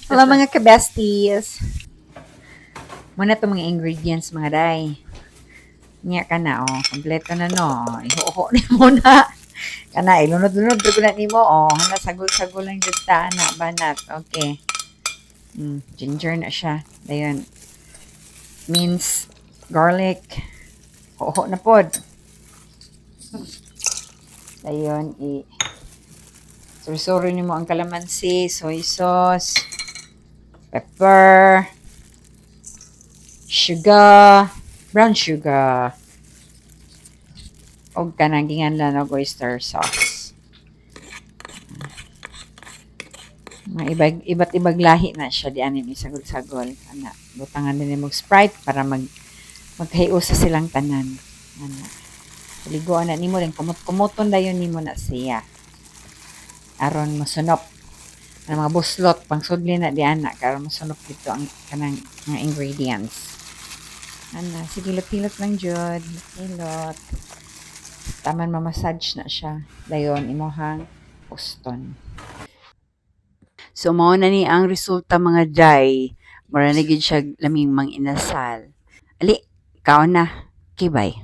Hello mga ka-besties! Muna itong mga ingredients mga day. Nga ka na, oh. Kompleto na no. Ihuho ni mo na. Kana, ilunod-lunod. Pero na ni mo, oh. Hana, sagol-sagol lang dyan ta. Na, banat. Okay. Ginger na siya. Dayon. Minced garlic. Huho na pod. Dayon, sursuro ni mo ang kalamansi, soy sauce, pepper, sugar, brown sugar, o kanang ginganlan og oyster sauce. Mga iba't ibang lahi na siya di ani ni sagol-sagol. Ana, butangan din mo Sprite para maghayo sa silang tanan. Ana. Liguan na nimo din kumot-kumoton dayon nimo na siya. Aron masunop ang mga buslot pangsudli na di ana karon masunop dito ang kanang mga ingredients. Ana, sige hilot-hilot lang jud. Hilot. Taman ma-massage na siya. Dayon imuhang uston. So mao na ni ang resulta mga day. Mura na gid siya laming mang inasal. Ali, kaon na. Kibay.